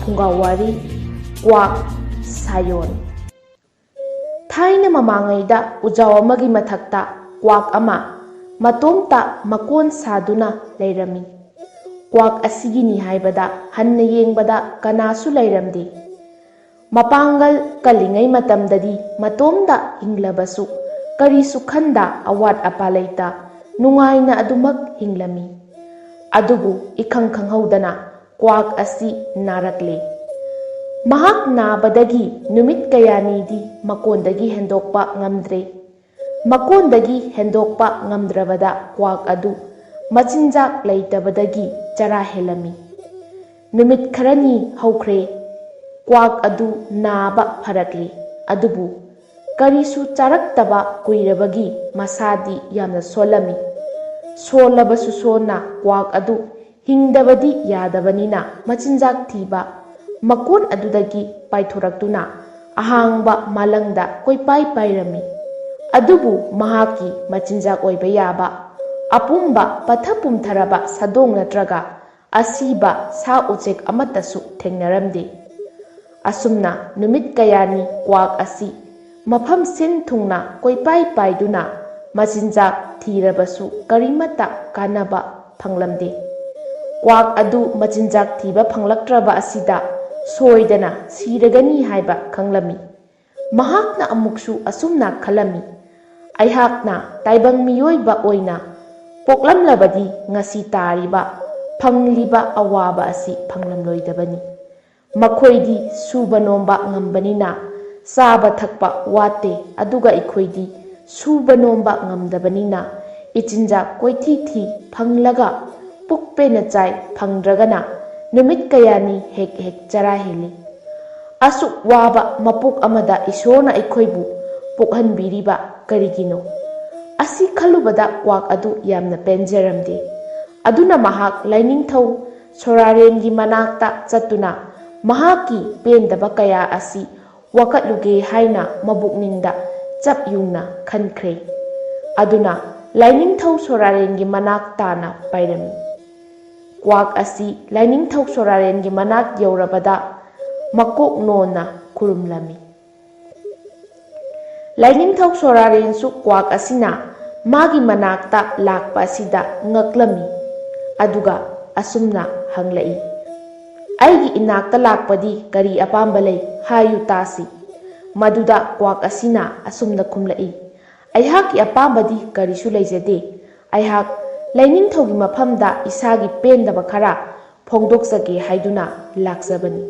ꯐꯨꯡꯒꯥꯋꯥꯔꯤ ꯀ꯭ꯋꯥꯛ ꯁꯥꯌꯣꯟ ꯊꯥꯏꯅ ꯃꯃꯥꯡꯉꯩꯗ ꯎꯖꯥꯎ ꯑꯃꯒꯤ ꯃꯊꯛꯇ ꯀ꯭ꯋꯥꯛ ꯑꯃ ꯃꯇꯣꯝꯇ ꯃꯀꯣꯟ ꯁꯥꯗꯨꯅ ꯂꯩꯔꯝꯃꯤ꯫ ꯀ꯭ꯋꯥꯛ ꯑꯁꯤꯒꯤꯅꯤ ꯍꯥꯏꯕꯗ ꯍꯟꯅ ꯌꯦꯡꯕꯗ ꯀꯅꯥꯁꯨ ꯂꯩꯔꯝꯗꯦ꯫ ꯃꯄꯥꯡꯒꯜ ꯀꯜꯂꯤꯉꯩ ꯃꯇꯝꯗꯗꯤ ꯃꯇꯣꯝꯗ ꯍꯤꯡꯂꯕꯁꯨ ꯀꯔꯤꯁꯨ ꯈꯟꯗ ꯑꯋꯥꯠ ꯑꯄꯥ ꯂꯩꯇ ꯅꯨꯡꯉꯥꯏꯅ ꯑꯗꯨꯃꯛ ꯍꯤꯡꯂꯝꯃꯤ꯫ ꯑꯗꯨꯕꯨ ꯏꯈꯪ ꯈꯪꯍꯧꯗꯅ ꯀ꯭ꯋꯥꯛ ꯑꯁꯤ ꯅꯥꯔꯛꯂꯦ꯫ ꯃꯍꯥꯛ ꯅꯥꯕꯗꯒꯤ ꯅꯨꯃꯤꯠ ꯀꯌꯥꯅꯤꯗꯤ ꯃꯀꯣꯟꯗꯒꯤ ꯍꯦꯟꯗꯣꯛꯄ ꯉꯝꯗ꯭ꯔꯦ꯫ ꯃꯀꯣꯟꯗꯒꯤ ꯍꯦꯟꯗꯣꯛꯄ ꯉꯝꯗ꯭ꯔꯕꯗ ꯀ꯭ꯋꯥꯛ ꯑꯗꯨ ꯃꯆꯤꯟꯖꯥꯛ ꯂꯩꯇꯕꯗꯒꯤ ꯆꯔꯥ ꯍꯦꯜꯂꯝꯃꯤ꯫ ꯅꯨꯃꯤꯠ ꯈꯔꯅꯤ ꯍꯧꯈ꯭ꯔꯦ, ꯀ꯭ꯋꯥꯛ ꯑꯗꯨ ꯅꯥꯕ ꯐꯔꯛꯂꯦ꯫ ꯑꯗꯨꯕꯨ ꯀꯔꯤꯁꯨ ꯆꯥꯔꯛꯇꯕ ꯀꯨꯏꯔꯕꯒꯤ ꯃꯁꯥꯗꯤ ꯌꯥꯝꯅ ꯁꯣꯜꯂꯝꯃꯤ꯫ ꯁꯣꯜꯂꯕꯁꯨ ꯁꯣꯟꯅ ꯀ꯭ꯋꯥꯛ ꯑꯗꯨ ꯍꯤꯡꯗꯕꯗꯤ ꯌꯥꯗꯕꯅꯤꯅ ꯃꯆꯤꯟꯖꯥꯛ ꯊꯤꯕ ꯃꯀꯣꯟ ꯑꯗꯨꯗꯒꯤ ꯄꯥꯏꯊꯣꯔꯛꯇꯨꯅ ꯑꯍꯥꯡꯕ ꯃꯥꯂꯪꯗ ꯀꯣꯏꯄꯥꯏ ꯄꯥꯏꯔꯝꯃꯤ꯫ ꯑꯗꯨꯕꯨ ꯃꯍꯥꯛꯀꯤ ꯃꯆꯤꯟꯖꯥꯛ ꯑꯣꯏꯕ ꯌꯥꯕ ꯑꯄꯨꯝꯕ ꯄꯠꯊ ꯄꯨꯝꯊꯔꯕ ꯁꯥꯗꯣꯡ ꯅꯠꯇ꯭ꯔꯒ ꯑꯁꯤꯕ ꯁꯥ ꯎꯆꯦꯛ ꯑꯃꯠꯇꯁꯨ ꯊꯦꯡꯅꯔꯝꯗꯦ꯫ ꯑꯁꯨꯝꯅ ꯅꯨꯃꯤꯠ ꯀꯌꯥꯅꯤ ꯀ꯭ꯋꯥꯛ ꯑꯁꯤ ꯃꯐꯝ ꯁꯤꯟ ꯊꯨꯡꯅ ꯀꯣꯏꯄꯥꯏ ꯄꯥꯏꯗꯨꯅ ꯃꯆꯤꯟꯖꯥꯛ ꯊꯤꯔꯕꯁꯨ ꯀꯔꯤꯃꯠꯇ ꯀꯥꯟꯅꯕ ꯐꯪꯂꯝꯗꯦ꯫ ꯀ꯭ꯋꯥꯛ ꯑꯗꯨ ꯃꯆꯤꯟꯖꯥꯛ ꯊꯤꯕ ꯐꯪꯂꯛꯇ꯭ꯔꯕ ꯑꯁꯤꯗ ꯁꯣꯏꯗꯅ ꯁꯤꯔꯒꯅꯤ ꯍꯥꯏꯕ ꯈꯪꯂꯝꯃꯤ꯫ ꯃꯍꯥꯛꯅ ꯑꯃꯨꯛꯁꯨ ꯑꯁꯨꯝꯅ ꯈꯜꯂꯝꯃꯤ, ꯑꯩꯍꯥꯛꯅ ꯇꯥꯏꯕꯪ ꯃꯤꯑꯣꯏꯕ ꯑꯣꯏꯅ ꯄꯣꯛꯂꯝꯂꯕꯗꯤ ꯉꯁꯤ ꯇꯥꯔꯤꯕ ꯐꯪꯂꯤꯕ ꯑꯋꯥꯕ ꯑꯁꯤ ꯐꯪꯂꯝꯂꯣꯏꯗꯕꯅꯤ꯫ ꯃꯈꯣꯏꯗꯤ ꯁꯨꯕ ꯅꯣꯝꯕ ꯉꯝꯕꯅꯤꯅ ꯆꯥꯕ ꯊꯛꯄ ꯋꯥꯠꯇꯦ, ꯑꯗꯨꯒ ꯑꯩꯈꯣꯏꯗꯤ ꯁꯨꯕ ꯅꯣꯝꯕ ꯉꯝꯗꯕꯅꯤꯅ ꯏꯆꯤꯟꯖꯥꯛ ꯀꯣꯏꯊꯤ ꯊꯤ, ꯐꯪꯂꯒ ꯄꯨꯛ ꯄꯦꯟꯅ ꯆꯥꯏ, ꯐꯪꯗ꯭ꯔꯒꯅ ꯅꯨꯃꯤꯠ ꯀꯌꯥꯅꯤ ꯍꯦꯛ ꯍꯦꯛ ꯆꯔꯥ ꯍꯦꯜꯂꯤ꯫ ꯑꯁꯨꯛ ꯋꯥꯕ ꯃꯄꯣꯛ ꯑꯃꯗ ꯏꯁꯣꯔꯅ ꯑꯩꯈꯣꯏꯕꯨ ꯄꯣꯛꯍꯟꯕꯤꯔꯤꯕ ꯀꯔꯤꯒꯤꯅꯣ? ꯑꯁꯤ ꯈꯜꯂꯨꯕꯗ ꯀ꯭ꯋꯥꯛ ꯑꯗꯨ ꯌꯥꯝꯅ ꯄꯦꯟꯖꯔꯝꯗꯦ꯫ ꯑꯗꯨꯅ ꯃꯍꯥꯛ ꯂꯥꯏꯅꯤꯡꯊꯧ ꯁꯣꯔꯥꯔꯦꯟꯒꯤ ꯃꯅꯥꯛꯇ ꯆꯠꯇꯨꯅ ꯃꯍꯥꯛꯀꯤ ꯄꯦꯟꯗꯕ ꯀꯌꯥ ꯑꯁꯤ ꯋꯥꯀꯠꯂꯨꯒꯦ ꯍꯥꯏꯅ ꯃꯕꯨꯛꯅꯤꯡꯗ ꯆꯞ ꯌꯨꯡꯅ ꯈꯟꯈ꯭ꯔꯦ꯫ ꯑꯗꯨꯅ ꯂꯥꯏꯅꯤꯡꯊꯧ ꯁꯣꯔꯥꯔꯦꯟꯒꯤ ꯃꯅꯥꯛ ꯇꯥꯅ ꯄꯥꯏꯔꯝꯃꯤ꯫ ꯀ꯭ꯋꯥꯛ ꯑꯁꯤ ꯂꯥꯏꯅꯤꯡꯊꯧ ꯁꯣꯔꯥꯔꯦꯟꯒꯤ ꯃꯅꯥꯛ ꯌꯧꯔꯕꯗ ꯃꯀꯣꯛ ꯅꯣꯟꯅ ꯈꯨꯔꯨꯝꯂꯝꯃꯤ꯫ ꯂꯥꯏꯅꯤꯡꯊꯧ ꯁꯣꯔꯥꯔꯦꯟꯁꯨ ꯀ꯭ꯋꯥꯛ ꯑꯁꯤꯅ ꯃꯥꯒꯤ ꯃꯅꯥꯛꯇ ꯂꯥꯛꯄ ꯑꯁꯤꯗ ꯉꯛꯂꯝꯃꯤ꯫ ꯑꯗꯨꯒ ꯑꯁꯨꯝꯅ ꯍꯪꯂꯛꯏ, ꯑꯩꯒꯤ ꯏꯅꯥꯛꯇ ꯂꯥꯛꯄꯗꯤ ꯀꯔꯤ ꯑꯄꯥꯝꯕ ꯂꯩ? ꯍꯥꯏꯌꯨ ꯇꯥꯁꯤ꯫ ꯃꯗꯨꯗ ꯀ꯭ꯋꯥꯛ ꯑꯁꯤꯅ ꯑꯁꯨꯝꯅ ꯈꯨꯝꯂꯛꯏ, ꯑꯩꯍꯥꯛꯀꯤ ꯑꯄꯥꯝꯕꯗꯤ ꯀꯔꯤꯁꯨ ꯂꯩꯖꯗꯦ꯫ ꯑꯩꯍꯥꯛ ꯂꯥꯏꯅꯤꯡꯊꯧꯒꯤ ꯃꯐꯝꯗ ꯏꯁꯥꯒꯤ ꯄꯦꯟꯗꯕ ꯈꯔ ꯐꯣꯡꯗꯣꯛꯆꯒꯦ ꯍꯥꯏꯗꯨꯅ ꯂꯥꯛꯆꯕꯅꯤ꯫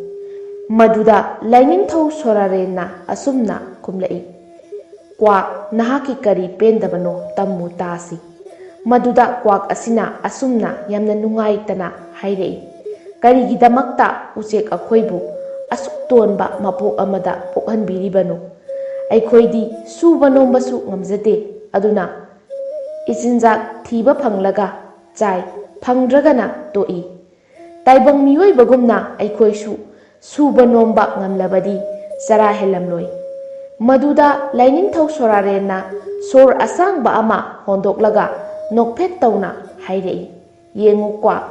ꯃꯗꯨꯗ ꯂꯥꯏꯅꯤꯡꯊꯧ ꯁꯣꯔꯥꯔꯦꯟꯅ ꯑꯁꯨꯝꯅ ꯈꯨꯝꯂꯛꯏ, ꯀ꯭ꯋꯥꯛ, ꯅꯍꯥꯛꯀꯤ ꯀꯔꯤ ꯄꯦꯟꯗꯕꯅꯣ ꯇꯝꯃꯨ ꯇꯥꯁꯤ꯫ ꯃꯗꯨꯗ ꯀ꯭ꯋꯥꯛ ꯑꯁꯤꯅ ꯑꯁꯨꯝꯅ ꯌꯥꯝꯅ ꯅꯨꯡꯉꯥꯏꯇꯅ ꯍꯥꯏꯔꯛꯏ, ꯀꯔꯤꯒꯤꯗꯃꯛꯇ ꯎꯆꯦꯛ ꯑꯩꯈꯣꯏꯕꯨ ꯑꯁꯨꯛ ꯇꯣꯟꯕ ꯃꯄꯣꯛ ꯑꯃꯗ ꯄꯣꯛꯍꯟꯕꯤꯔꯤꯕꯅꯣ? ꯑꯩꯈꯣꯏꯗꯤ ꯁꯨꯕ ꯅꯣꯝꯕꯁꯨ ꯉꯝꯖꯗꯦ, ꯑꯗꯨꯅ ꯏꯆꯤꯟꯖꯥꯛ ꯊꯤꯕ ꯐꯪꯂꯒ ꯆꯥꯏ, ꯐꯪꯗ꯭ꯔꯒꯅ ꯇꯣꯛꯏ꯫ ꯇꯥꯏꯕꯪ ꯃꯤꯑꯣꯏꯕꯒꯨꯝꯅ ꯑꯩꯈꯣꯏꯁꯨ ꯁꯨꯕ ꯅꯣꯝꯕ ꯉꯝꯂꯕꯗꯤ ꯆꯔꯥ ꯍꯦꯜꯂꯝꯂꯣꯏ꯫ ꯃꯗꯨꯗ ꯂꯥꯏꯅꯤꯡꯊꯧ ꯁꯣꯔꯥꯔꯦꯟꯅ ꯁꯣꯔ ꯑꯁꯥꯡꯕ ꯑꯃ ꯍꯣꯟꯗꯣꯛꯂꯒ ꯅꯣꯛꯐꯦꯠ ꯇꯧꯅ ꯍꯥꯏꯔꯛꯏ, ꯌꯦꯡꯉꯨ ꯀ꯭ꯋꯥꯛ,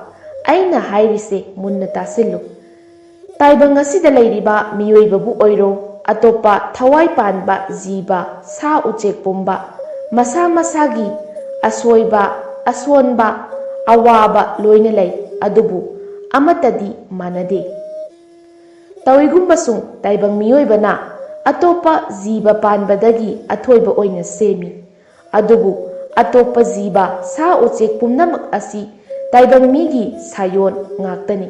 ꯑꯩꯅ ꯍꯥꯏꯔꯤꯁꯦ ꯃꯨꯟꯅ ꯇꯥꯁꯤꯜꯂꯨ꯫ ꯇꯥꯏꯕꯪ ꯑꯁꯤꯗ ꯂꯩꯔꯤꯕ ꯃꯤꯑꯣꯏꯕꯕꯨ ꯑꯣꯏꯔꯣ, ꯑꯇꯣꯞꯄ ꯊꯋꯥꯏ ꯄꯥꯟꯕ ꯖꯤꯕ, ꯁꯥ ꯎꯆꯦꯛ ꯄꯨꯝꯕ ꯃꯁꯥ ꯃꯁꯥꯒꯤ ꯑꯁꯣꯏꯕ, ꯑꯁꯣꯟꯕ, ꯑꯋꯥꯕ ꯂꯣꯏꯅ ꯂꯩ, ꯑꯗꯨꯕꯨ ꯑꯃꯠꯇꯗꯤ ꯃꯥꯟꯅꯗꯦ꯫ ꯇꯧꯏꯒꯨꯝꯕꯁꯨꯡ ꯇꯥꯏꯕꯪ ꯃꯤꯑꯣꯏꯕꯅ ꯑꯇꯣꯞꯄ ꯖꯤꯕ ꯄꯥꯟꯕꯗꯒꯤ ꯑꯊꯣꯏꯕ ꯑꯣꯏꯅ ꯁꯦꯝꯃꯤ꯫ ꯑꯗꯨꯕꯨ ꯑꯇꯣꯞꯄ ꯖꯤꯕ, ꯁꯥ ꯎꯆꯦꯛ ꯄꯨꯝꯅꯃꯛ ꯑꯁꯤ ꯇꯥꯏꯕꯪ ꯃꯤꯒꯤ ꯁꯥꯌꯣꯟ ꯉꯥꯛꯇꯅꯤ꯫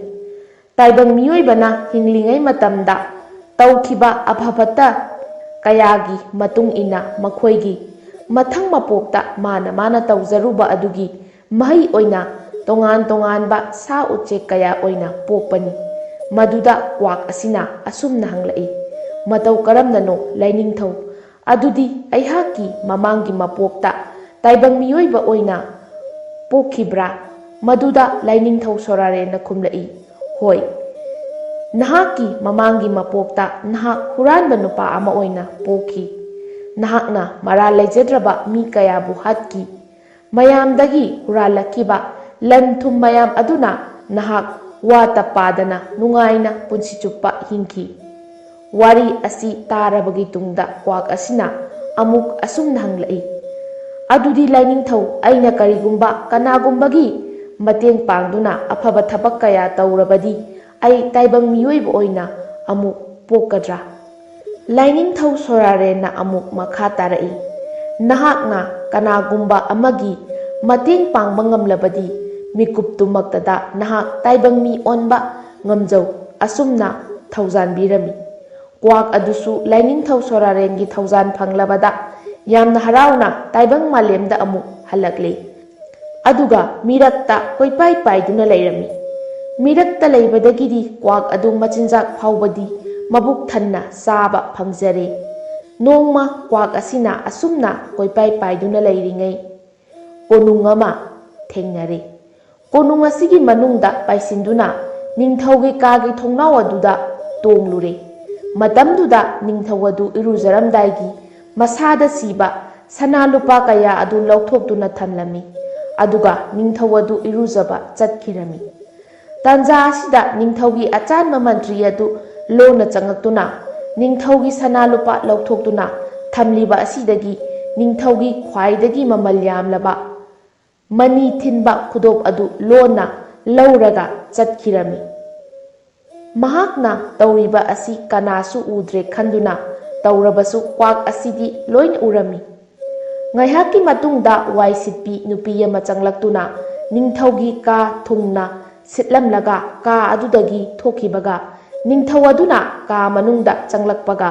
ꯇꯥꯏꯕꯪ ꯃꯤꯑꯣꯏꯕꯅ ꯍꯤꯡꯂꯤꯉꯩ ꯃꯇꯝꯗ ꯇꯧꯈꯤꯕ ꯑꯐ ꯐꯠꯇ ꯀꯌꯥꯒꯤ ꯃꯇꯨꯡ ꯏꯟꯅ ꯃꯈꯣꯏꯒꯤ ꯃꯊꯪ ꯃꯄꯣꯛꯇ ꯃꯥꯅ ꯃꯥꯅ ꯇꯧꯖꯔꯨꯕ ꯑꯗꯨꯒꯤ ꯃꯍꯩ ꯑꯣꯏꯅ ꯇꯣꯉꯥꯟ ꯇꯣꯉꯥꯟꯕ ꯁꯥ ꯎꯆꯦꯛ ꯀꯌꯥ ꯑꯣꯏꯅ ꯄꯣꯛꯄꯅꯤ꯫ ꯃꯗꯨꯗ ꯀ꯭ꯋꯥꯛ ꯑꯁꯤꯅ ꯑꯁꯨꯝꯅ ꯍꯪꯂꯛꯏ, ꯃꯇꯧ ꯀꯔꯝꯅꯅꯣ ꯂꯥꯏꯅꯤꯡꯊꯧ? ꯑꯗꯨꯗꯤ ꯑꯩꯍꯥꯛꯀꯤ ꯃꯃꯥꯡꯒꯤ ꯃꯄꯣꯛꯇ ꯇꯥꯏꯕꯪ ꯃꯤꯑꯣꯏꯕ ꯑꯣꯏꯅ ꯄꯣꯛꯈꯤꯕ꯭ꯔꯥ? ꯃꯗꯨꯗ ꯂꯥꯏꯅꯤꯡꯊꯧ ꯁꯣꯔꯥꯔꯦꯟꯅ ꯈꯨꯝꯂꯛꯏ, ꯍꯣꯏ, ꯅꯍꯥꯛꯀꯤ ꯃꯃꯥꯡꯒꯤ ꯃꯄꯣꯛꯇ ꯅꯍꯥꯛ ꯍꯨꯔꯥꯟꯕ ꯅꯨꯄꯥ ꯑꯃ ꯑꯣꯏꯅ ꯄꯣꯛꯈꯤ꯫ ꯅꯍꯥꯛꯅ ꯃꯔꯥꯜ ꯂꯩꯖꯗ꯭ꯔꯕ ꯃꯤ ꯀꯌꯥꯕꯨ ꯍꯥꯠꯈꯤ꯫ ꯃꯌꯥꯝꯗꯒꯤ ꯍꯨꯔꯥꯜꯂꯛꯈꯤꯕ ꯂꯟ ꯊꯨꯝ ꯃꯌꯥꯝ ꯑꯗꯨꯅ ꯅꯍꯥꯛ ꯋꯥꯇ ꯄꯥꯗꯅ ꯅꯨꯡꯉꯥꯏꯅ ꯄꯨꯟꯁꯤ ꯆꯨꯞꯄ ꯍꯤꯡꯈꯤ꯫ ꯋꯥꯔꯤ ꯑꯁꯤ ꯇꯥꯔꯕꯒꯤ ꯇꯨꯡꯗ ꯀ꯭ꯋꯥꯛ ꯑꯁꯤꯅ ꯑꯃꯨꯛ ꯑꯁꯨꯝꯅ ꯍꯪꯂꯛꯏ, "ꯑꯗꯨꯗꯤ ꯂꯥꯏꯅꯤꯡꯊꯧ, ꯑꯩꯅ ꯀꯔꯤꯒꯨꯝꯕ ꯀꯅꯥꯒꯨꯝꯕꯒꯤ ꯃꯇꯦꯡ ꯄꯥꯡꯗꯨꯅ ꯑꯐꯕ ꯊꯕꯛ ꯀꯌꯥ ꯇꯧꯔꯕꯗꯤ ꯑꯩ ꯇꯥꯏꯕꯪ ꯃꯤꯑꯣꯏꯕ ꯑꯣꯏꯅ ꯑꯃꯨꯛ ꯄꯣꯛꯀꯗ꯭ꯔꯥ?" ꯂꯥꯏꯅꯤꯡꯊꯧ ꯁꯣꯔꯥꯔꯦꯟꯅ ꯑꯃꯨꯛ ꯃꯈꯥ ꯇꯥꯔꯛꯏ, "ꯅꯍꯥꯛꯅ ꯀꯅꯥꯒꯨꯝꯕ ꯑꯃꯒꯤ ꯃꯇꯦꯡ ꯄꯥꯡꯕ ꯉꯝꯂꯕꯗꯤ ꯃꯤꯀꯨꯞꯇꯨꯃꯛꯇꯗ ꯅꯍꯥꯛ ꯇꯥꯏꯕꯪ ꯃꯤ ꯑꯣꯟꯕ ꯉꯝꯖꯧ", ꯑꯁꯨꯝꯅ ꯊꯧꯖꯥꯟꯕꯤꯔꯝꯃꯤ꯫ ꯀ꯭ꯋꯥꯛ ꯑꯗꯨꯁꯨ ꯂꯥꯏꯅꯤꯡꯊꯧ ꯁꯣꯔꯥꯔꯦꯟꯒꯤ ꯊꯧꯖꯥꯟ ꯐꯪꯂꯕꯗ ꯌꯥꯝꯅ ꯍꯔꯥꯎꯅ ꯇꯥꯏꯕꯪ ꯃꯥꯂꯦꯝꯗ ꯑꯃꯨꯛ ꯍꯜꯂꯛꯂꯤ꯫ ꯑꯗꯨꯒ ꯃꯤꯔꯛꯇ ꯀꯣꯏꯄꯥꯏ ꯄꯥꯏꯗꯨꯅ ꯂꯩꯔꯝꯃꯤ꯫ ꯃꯤꯔꯛꯇ ꯂꯩꯕꯗꯒꯤꯗꯤ ꯀ꯭ꯋꯥꯛ ꯑꯗꯨ ꯃꯆꯤꯟꯖꯥꯛ ꯐꯥꯎꯕꯗꯤ ꯃꯕꯨꯛ ꯊꯟꯅ ꯆꯥꯕ ꯐꯪꯖꯔꯦ꯫ ꯅꯣꯡꯃ ꯀ꯭ꯋꯥꯛ ꯑꯁꯤꯅ ꯑꯁꯨꯝꯅ ꯀꯣꯏꯄꯥꯏ ꯄꯥꯏꯗꯨꯅ ꯂꯩꯔꯤꯉꯩ ꯀꯣꯅꯨꯡ ꯑꯃ ꯊꯦꯡꯅꯔꯦ꯫ ꯀꯣꯅꯨꯡ ꯑꯁꯤꯒꯤ ꯃꯅꯨꯡꯗ ꯄꯥꯏꯁꯤꯟꯗꯨꯅ ꯅꯤꯡꯊꯧꯒꯤ ꯀꯥꯒꯤ ꯊꯣꯡꯅꯥꯎ ꯑꯗꯨꯗ ꯇꯣꯡꯂꯨꯔꯦ꯫ ꯃꯇꯝꯗꯨꯗ ꯅꯤꯡꯊꯧ ꯑꯗꯨ ꯏꯔꯨꯖꯔꯝꯗꯥꯏꯒꯤ ꯃꯁꯥꯗ ꯁꯤꯕ ꯁꯅꯥ ꯂꯨꯄꯥ ꯀꯌꯥ ꯑꯗꯨ ꯂꯧꯊꯣꯛꯇꯨꯅ ꯊꯝꯂꯝꯃꯤ꯫ ꯑꯗꯨꯒ ꯅꯤꯡꯊꯧ ꯑꯗꯨ ꯏꯔꯨꯖꯕ ꯆꯠꯈꯤꯔꯝꯃꯤ꯫ ꯇꯥꯟꯖꯥ ꯑꯁꯤꯗ ꯅꯤꯡꯊꯧꯒꯤ ꯑꯆꯥꯟꯕ ꯃꯟꯇ꯭ꯔꯤ ꯑꯗꯨ ꯂꯣꯟꯅ ꯆꯪꯉꯛꯇꯨꯅ ꯅꯤꯡꯊꯧꯒꯤ ꯁꯅꯥ ꯂꯨꯄꯥ ꯂꯧꯊꯣꯛꯇꯨꯅ ꯊꯝꯂꯤꯕ ꯑꯁꯤꯗꯒꯤ ꯅꯤꯡꯊꯧꯒꯤ ꯈ꯭ꯋꯥꯏꯗꯒꯤ ꯃꯃꯜ ꯌꯥꯝꯂꯕ ꯃꯅꯤ ꯊꯤꯟꯕ ꯈꯨꯗꯣꯞ ꯑꯗꯨ ꯂꯣꯟꯅ ꯂꯧꯔꯒ ꯆꯠꯈꯤꯔꯝꯃꯤ꯫ ꯃꯍꯥꯛꯅ ꯇꯧꯔꯤꯕ ꯑꯁꯤ ꯀꯅꯥꯁꯨ ꯎꯗ꯭ꯔꯦ ꯈꯟꯗꯨꯅ ꯇꯧꯔꯕꯁꯨ ꯀ꯭ꯋꯥꯛ ꯑꯁꯤꯗꯤ ꯂꯣꯏꯅ ꯎꯔꯝꯃꯤ꯫ ꯉꯥꯏꯍꯥꯛꯀꯤ ꯃꯇꯨꯡꯗ ꯋꯥꯏ ꯁꯤꯠꯄꯤ ꯅꯨꯄꯤ ꯑꯃ ꯆꯪꯂꯛꯇꯨꯅ ꯅꯤꯡꯊꯧꯒꯤ ꯀꯥ ꯊꯨꯡꯅ ꯁꯤꯠꯂꯝꯂꯒ ꯀꯥ ꯑꯗꯨꯗꯒꯤ ꯊꯣꯛꯈꯤꯕꯒ ꯅꯤꯡꯊꯧ ꯑꯗꯨꯅ ꯀꯥ ꯃꯅꯨꯡꯗ ꯆꯪꯂꯛꯄꯒ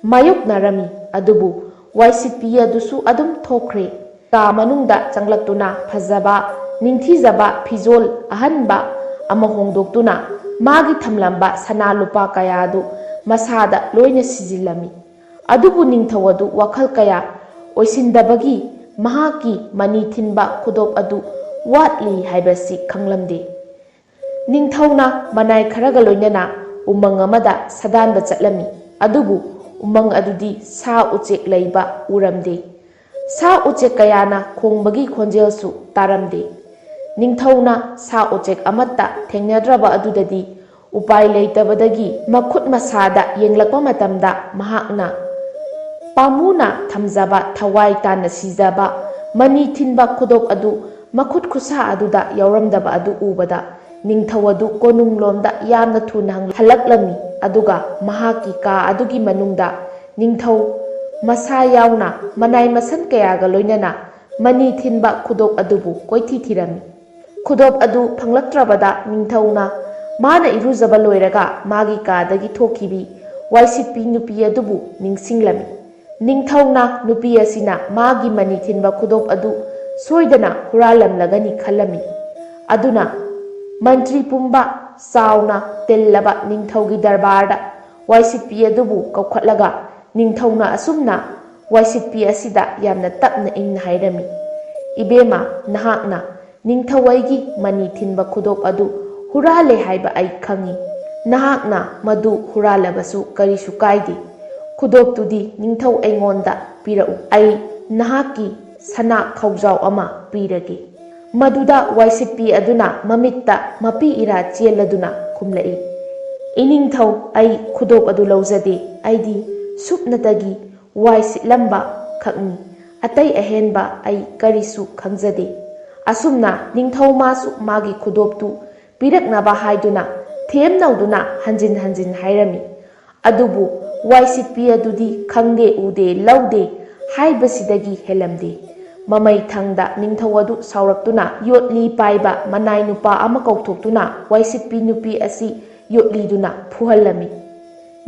ꯃꯥꯌꯣꯛꯅꯔꯝꯃꯤ꯫ ꯑꯗꯨꯕꯨ ꯋꯥꯏ ꯁꯤꯠꯄꯤ ꯑꯗꯨꯁꯨ ꯑꯗꯨꯝ ꯊꯣꯛꯈ꯭ꯔꯦ꯫ ꯀꯥ ꯃꯅꯨꯡꯗ ꯆꯪꯂꯛꯇꯨꯅ ꯐꯖꯕ ꯅꯤꯡꯊꯤꯖꯕ ꯐꯤꯖꯣꯜ ꯑꯍꯟꯕ ꯑꯃ ꯍꯣꯡꯗꯣꯛꯇꯨꯅ ꯃꯥꯒꯤ ꯊꯝꯂꯝꯕ ꯁꯅꯥ ꯂꯨꯄꯥ ꯀꯌꯥ ꯑꯗꯨ ꯃꯁꯥꯗ ꯂꯣꯏꯅ ꯁꯤꯖꯤꯜꯂꯝꯃꯤ꯫ ꯑꯗꯨꯕꯨ ꯅꯤꯡꯊꯧ ꯑꯗꯨ ꯋꯥꯈꯜ ꯀꯌꯥ ꯑꯣꯏꯁꯤꯟꯗꯕꯒꯤ ꯃꯍꯥꯛꯀꯤ ꯃꯅꯤ ꯊꯤꯟꯕ ꯈꯨꯗꯣꯞ ꯑꯗꯨ ꯋꯥꯠꯂꯤ ꯍꯥꯏꯕꯁꯤ ꯈꯪꯂꯝꯗꯦ꯫ ꯅꯤꯡꯊꯧꯅ ꯃꯅꯥꯏ ꯈꯔꯒ ꯂꯣꯏꯅꯅ ꯎꯃꯪ ꯑꯃꯗ ꯁꯥꯗꯥꯟꯕ ꯆꯠꯂꯝꯃꯤ꯫ ꯑꯗꯨꯕꯨ ꯎꯃꯪ ꯑꯗꯨꯗꯤ ꯁꯥ ꯎꯆꯦꯛ ꯂꯩꯕ ꯎꯔꯝꯗꯦ꯫ ꯁꯥ ꯎꯆꯦꯛ ꯀꯌꯥꯅ ꯈꯣꯡꯕꯒꯤ ꯈꯣꯟꯖꯦꯜꯁꯨ ꯇꯥꯔꯝꯗꯦ꯫ ꯅꯤꯡꯊꯧꯅ ꯁꯥ ꯎꯆꯦꯛ ꯑꯃꯠꯇ ꯊꯦꯡꯅꯗ꯭ꯔꯕ ꯑꯗꯨꯗꯗꯤ ꯎꯄꯥꯏ ꯂꯩꯇꯕꯗꯒꯤ ꯃꯈꯨꯠ ꯃꯁꯥꯗ ꯌꯦꯡꯂꯛꯄ ꯃꯇꯝꯗ ꯃꯍꯥꯛꯅ ꯄꯥꯝꯃꯨꯅ ꯊꯝꯖꯕ ꯊꯋꯥꯏ ꯇꯥꯅ ꯁꯤꯖꯕ ꯃꯅꯤ ꯊꯤꯟꯕ ꯈꯨꯗꯣꯞ ꯑꯗꯨ ꯃꯈꯨꯠ ꯈꯨꯠꯁꯥ ꯑꯗꯨꯗ ꯌꯥꯎꯔꯝꯗꯕ ꯑꯗꯨ ꯎꯕꯗ ꯅꯤꯡꯊꯧ ꯑꯗු ꯀꯣꯅꯨꯡꯂꯣꯝꯗ ꯌꯥꯝꯅ ꯊꯨꯅ ꯍꯜꯂꯛꯂꯝꯃꯤ꯫ ꯑꯗꯨꯒ ꯃꯍꯥꯛꯀꯤ ꯀꯥ ꯑꯗꯨꯒꯤ ꯃꯅꯨꯡꯗ ꯅꯤꯡꯊꯧ ꯃꯁꯥ ꯌꯥꯎꯅ ꯃꯅꯥꯏ ꯃꯁꯟ ꯀꯌꯥꯒ ꯂꯣꯏꯅꯅ ꯃꯅꯤ ꯊꯤꯟꯕ ꯈꯨꯗꯣꯞ ꯑꯗꯨꯕꯨ ꯀꯣꯏꯊꯤ ꯊꯤꯔꯝꯃꯤ꯫ ꯈꯨꯗꯣꯞ ꯑꯗꯨ ꯐꯪꯂꯛꯇ꯭ꯔꯕꯗ ꯅꯤꯡꯊꯧꯅ ꯃꯥꯅ ꯏꯔꯨꯖꯕ ꯂꯣꯏꯔꯒ ꯃꯥꯒꯤ ꯀꯥꯗꯒꯤ ꯊꯣꯛꯈꯤꯕꯤ ꯋꯥꯏꯁꯤꯠꯄꯤ ꯅꯨꯄꯤ ꯑꯗꯨꯕꯨ ꯅꯤꯡꯁꯤꯡꯂꯝꯃꯤ꯫ ꯅꯤꯡꯊꯧꯅ ꯅꯨꯄꯤ ꯑꯁꯤꯅ ꯃꯥꯒꯤ ꯃꯅꯤ ꯊꯤꯟꯕ ꯈꯨꯗꯣꯞ ꯑꯗꯨ ꯁꯣꯏꯗꯅ ꯍꯨꯔꯥꯜꯂꯝꯂꯒꯅꯤ ꯈꯜꯂꯝꯃꯤ꯫ ꯑꯗꯨꯅ ꯃꯟꯇ꯭ꯔꯤ ꯄꯨꯝꯕ ꯆꯥꯎꯅ ꯇꯤꯜꯂꯕ ꯅꯤꯡꯊꯧꯒꯤ ꯗꯔꯕꯥꯔꯗ ꯋꯥꯏꯁꯤꯠꯄꯤ ꯑꯗꯨꯕు ꯀꯧꯈꯠꯂꯒ ꯅꯤꯡꯊꯧꯅ ꯑꯁꯨꯝꯅ ꯋꯥꯏꯁꯤꯠꯄꯤ ꯑꯁꯤꯗ ꯌꯥꯝꯅ ꯇꯞꯅ ꯏꯪꯅ ꯍꯥꯏꯔꯝꯃꯤ, "ꯏꯕꯦꯝꯃ, ꯅꯍꯥꯛꯅ ꯅꯤꯡꯊꯧ ꯑꯩꯒꯤ ꯃꯅꯤ ꯊꯤꯟꯕ ꯈꯨꯗꯣꯞ ꯑꯗꯨ ꯍꯨꯔꯥꯜꯂꯦ ꯍꯥꯏꯕ ꯑꯩ ꯈꯪꯏ꯫ ꯅꯍꯥꯛꯅ ꯃꯗꯨ ꯍꯨꯔꯥꯜꯂꯕꯁꯨ ꯀꯔꯤꯁꯨ ꯀꯥꯏꯗꯦ꯫ ꯈꯨꯗꯣꯞꯇꯨꯗꯤ ꯅꯤꯡꯊꯧ ꯑꯩꯉꯣꯟꯗ ꯄꯤꯔꯛꯎ, ꯑꯩ ꯅꯍꯥꯛꯀꯤ ꯁꯅꯥ ꯈꯧꯖꯥꯎ ꯑꯃ ꯄꯤꯔꯒꯦ"꯫ ꯃꯗꯨꯗ ꯋꯥꯏꯁꯤꯠꯄꯤ ꯑꯗꯨꯅ ꯃꯃꯤꯠꯇ ꯃꯄꯤ ꯏꯔꯥ ꯆꯦꯜꯂꯗꯨꯅ ꯈꯨꯝꯂꯛꯏ, "ꯏꯅꯤꯡꯊꯧ, ꯑꯩ ꯈꯨꯗꯣꯞ ꯑꯗꯨ ꯂꯧꯖꯗꯦ꯫ ꯑꯩꯗꯤ ꯁꯨꯞꯅꯇꯒꯤ ꯋꯥꯏ ꯁꯤꯠꯂꯝꯕ ꯈꯛꯅꯤ꯫ ꯑꯇꯩ ꯑꯍꯦꯟꯕ ꯑꯩ ꯀꯔꯤꯁꯨ ꯈꯪꯖꯗꯦ"꯫ ꯑꯁꯨꯝꯅ ꯅꯤꯡꯊꯧ ꯃꯥꯁꯨ ꯃꯥꯒꯤ ꯈꯨꯗꯣꯞꯇꯨ ꯄꯤꯔꯛꯅꯕ ꯍꯥꯏꯗꯨꯅ ꯊꯦꯝꯅꯧꯗꯨꯅ ꯍꯟꯖꯤꯟ ꯍꯟꯖꯤꯟ ꯍꯥꯏꯔꯝꯃꯤ꯫ ꯑꯗꯨꯕꯨ ꯋꯥꯏꯁꯤꯠꯄꯤ ꯑꯗꯨꯗꯤ ꯈꯪꯗꯦ ꯎꯗꯦ ꯂꯧꯗꯦ ꯍꯥꯏꯕꯁꯤꯗꯒꯤ ꯍꯦꯜꯂꯝꯗꯦ꯫ ꯃꯃꯩ ꯊꯪꯗ ꯅꯤꯡꯊꯧ ꯑꯗꯨ ꯁꯥꯎꯔꯛꯇꯨꯅ ꯌꯣꯠꯂꯤ ꯄꯥꯏꯕ ꯃꯅꯥꯏ ꯅꯨꯄꯥ ꯑꯃ ꯀꯧꯊꯣꯛꯇꯨꯅ ꯋꯥꯏꯁꯤꯠꯄꯤ ꯅꯨꯄꯤ ꯑꯁꯤ ꯌꯣꯠꯂꯤꯗꯨꯅ ꯐꯨꯍꯜꯂꯝꯃꯤ꯫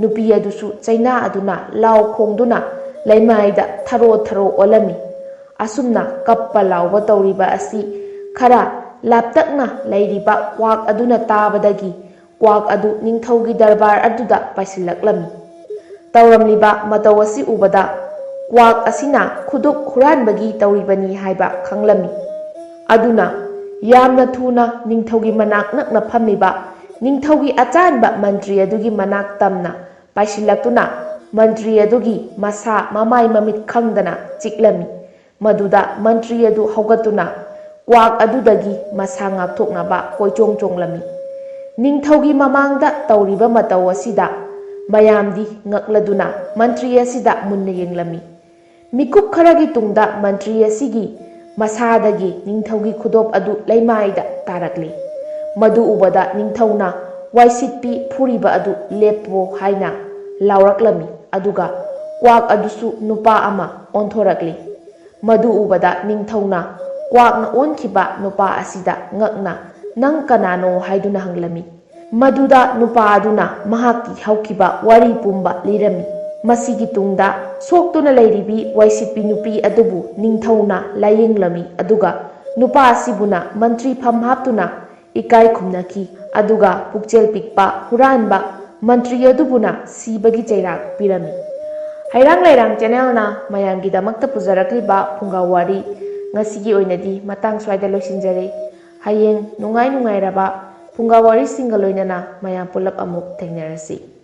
ꯅꯨꯄꯤ ꯑꯗꯨꯁꯨ ꯆꯩꯅꯥ ꯑꯗꯨꯅ ꯂꯥꯎ ꯈꯣꯡꯗꯨꯅ ꯂꯩꯃꯥꯏꯗ ꯊꯔꯣ ꯊꯔꯣ ꯑꯣꯜꯂꯝꯃꯤ꯫ ꯑꯁꯨꯝꯅ ꯀꯞꯄ ꯂꯥꯎꯕ ꯇꯧꯔꯤꯕ ꯑꯁꯤ ꯈꯔ ꯂꯥꯞꯇꯛꯅ ꯂꯩꯔꯤꯕ ꯀ꯭ꯋꯥꯛ ꯑꯗꯨꯅ ꯇꯥꯕꯗꯒꯤ ꯀ꯭ꯋꯥꯛ ꯑꯗꯨ ꯅꯤꯡꯊꯧꯒꯤ ꯗꯔꯕꯥꯔ ꯑꯗꯨꯗ ꯄꯥꯏꯁꯤꯜꯂꯛꯂꯝꯃꯤ꯫ ꯇꯧꯔꯝꯂꯤꯕ ꯃꯇꯧ ꯑꯁꯤ ꯎꯕꯗ ꯀ꯭ꯋꯥꯛ ꯑꯁꯤꯅ ꯈꯨꯗꯣꯞ ꯍꯨꯔꯥꯟꯕꯒꯤ ꯇꯧꯔꯤꯕꯅꯤ ꯍꯥꯏꯕ ꯈꯪꯂꯝꯃꯤ꯫ ꯑꯗꯨꯅ ꯌꯥꯝꯅ ꯊꯨꯅ ꯅꯤꯡꯊꯧꯒꯤ ꯃꯅꯥꯛ ꯅꯛꯅ ꯐꯝꯂꯤꯕ ꯅꯤꯡꯊꯧꯒꯤ ꯑꯆꯥꯟꯕ ꯃꯟꯇ꯭ꯔꯤ ꯑꯗꯨꯒꯤ ꯃꯅꯥꯛ ꯇꯝꯅ ꯄꯥꯏꯁꯤꯜꯂꯛꯇꯨꯅ ꯃꯟꯇ꯭ꯔꯤ ꯑꯗꯨꯒꯤ ꯃꯁꯥ ꯃꯃꯥꯏ ꯃꯃꯤꯠ ꯈꯪꯗꯅ ꯆꯤꯛꯂꯝꯃꯤ꯫ ꯃꯗꯨꯗ ꯃꯟꯇ꯭ꯔꯤ ꯑꯗꯨ ꯍꯧꯒꯠꯇꯨꯅ ꯀ꯭ꯋꯥꯛ ꯑꯗꯨꯗꯒꯤ ꯃꯁꯥ ꯉꯥꯛꯊꯣꯛꯅꯕ ꯀꯣꯏꯆꯣꯡ ꯆꯣꯡꯂꯝꯃꯤ꯫ ꯅꯤꯡꯊꯧꯒꯤ ꯃꯃꯥꯡꯗ ꯇꯧꯔꯤꯕ ꯃꯇꯧ ꯑꯁꯤꯗ ꯃꯌꯥꯝꯗꯤ ꯉꯛꯂꯗꯨꯅ ꯃꯟꯇ꯭ꯔꯤ ꯑꯁꯤꯗ ꯃꯨꯟꯅ ꯌꯦꯡꯂꯝꯃꯤ꯫ ꯃꯤꯀꯨꯞ ꯈꯔꯒꯤ ꯇꯨꯡꯗ ꯃꯟꯇ꯭ꯔꯤ ꯑꯁꯤꯒꯤ ꯃꯁꯥꯗꯒꯤ ꯅꯤꯡꯊꯧꯒꯤ ꯈꯨꯗꯣꯞ ꯑꯗꯨ ꯂꯩꯃꯥꯏꯗ ꯇꯥꯔꯛꯂꯤ꯫ ꯃꯗꯨ ꯎꯕꯗ ꯅꯤꯡꯊꯧꯅ ꯋꯥꯏꯁꯤꯠꯄꯤ ꯐꯨꯔꯤꯕ ꯑꯗꯨ ꯂꯦꯞꯄꯣ ꯍꯥꯏꯅ ꯂꯥꯎꯔꯛꯂꯝꯃꯤ, ꯑꯗꯨꯒ ꯀ꯭ꯋꯥꯛ ꯑꯗꯨꯁꯨ ꯅꯨꯄꯥ ꯑꯃ ꯑꯣꯟꯊꯣꯔꯛꯂꯤ꯫ ꯃꯗꯨ ꯎꯕꯗ ꯅꯤꯡꯊꯧꯅ ꯀ꯭ꯋꯥꯛꯅ ꯑꯣꯟꯈꯤꯕ ꯅꯨꯄꯥ ꯑꯁꯤꯗ ꯉꯛꯅ "ꯅꯪ ꯀꯅꯥꯅꯣ?" ꯍꯥꯏꯗꯨꯅ ꯍꯪꯂꯝꯃꯤ꯫ ꯃꯗꯨꯗ ꯅꯨꯄꯥ ꯑꯗꯨꯅ ꯃꯍꯥꯛꯀꯤ ꯍꯧꯈꯤꯕ ꯋꯥꯔꯤ ꯄꯨꯝꯕ ꯂꯤꯔꯝꯃꯤ꯫ ꯃꯁꯤꯒꯤ ꯇꯨꯡꯗ ꯁꯣꯛꯇꯨꯅ ꯂꯩꯔꯤꯕꯤ ꯋꯥꯏꯁꯤꯠꯄꯤ ꯅꯨꯄꯤ ꯑꯗꯨꯕꯨ ꯅꯤꯡꯊꯧꯅ ꯂꯥꯌꯦꯡꯂꯝꯃꯤ, ꯑꯗꯨꯒ ꯅꯨꯄꯥ ꯑꯁꯤꯕꯨꯅ ꯃꯟꯇ꯭ꯔꯤ ꯐꯝ ꯍꯥꯞꯇꯨꯅ ꯏꯀꯥꯏ ꯈꯨꯝꯅꯈꯤ, ꯑꯗꯨꯒ ꯄꯨꯛꯆꯦꯜ ꯄꯤꯛꯄ ꯍꯨꯔꯥꯟꯕ ꯃꯟꯇ꯭ꯔꯤ ꯑꯗꯨꯕꯨꯅ ꯁꯤꯕꯒꯤ ꯆꯩꯔꯥꯛ ꯄꯤꯔꯝꯃꯤ꯫ ꯍꯩꯔꯥꯡ ꯂꯩꯔꯥꯡ ꯆꯦꯅꯦꯜꯅ ꯃꯌꯥꯝꯒꯤꯗꯃꯛꯇ ꯄꯨꯖꯔꯛꯂꯤꯕ ꯐꯨꯡꯒꯥ ꯋꯥꯔꯤ ꯉꯁꯤꯒꯤ ꯑꯣꯏꯅꯗꯤ ꯃꯇꯥꯡ ꯁ꯭ꯋꯥꯏꯗ ꯂꯣꯏꯁꯤꯟꯖꯔꯦ꯫ ꯍꯌꯦꯡ ꯅꯨꯡꯉꯥꯏ ꯅꯨꯡꯉꯥꯏꯔꯕ ꯐꯨꯡꯒꯥ ꯋꯥꯔꯤꯁꯤꯡꯒ ꯂꯣꯏꯅꯅ ꯃꯌꯥꯝ ꯄꯨꯂꯞ ꯑꯃꯨꯛ ꯊꯦꯡꯅꯔꯁꯤ꯫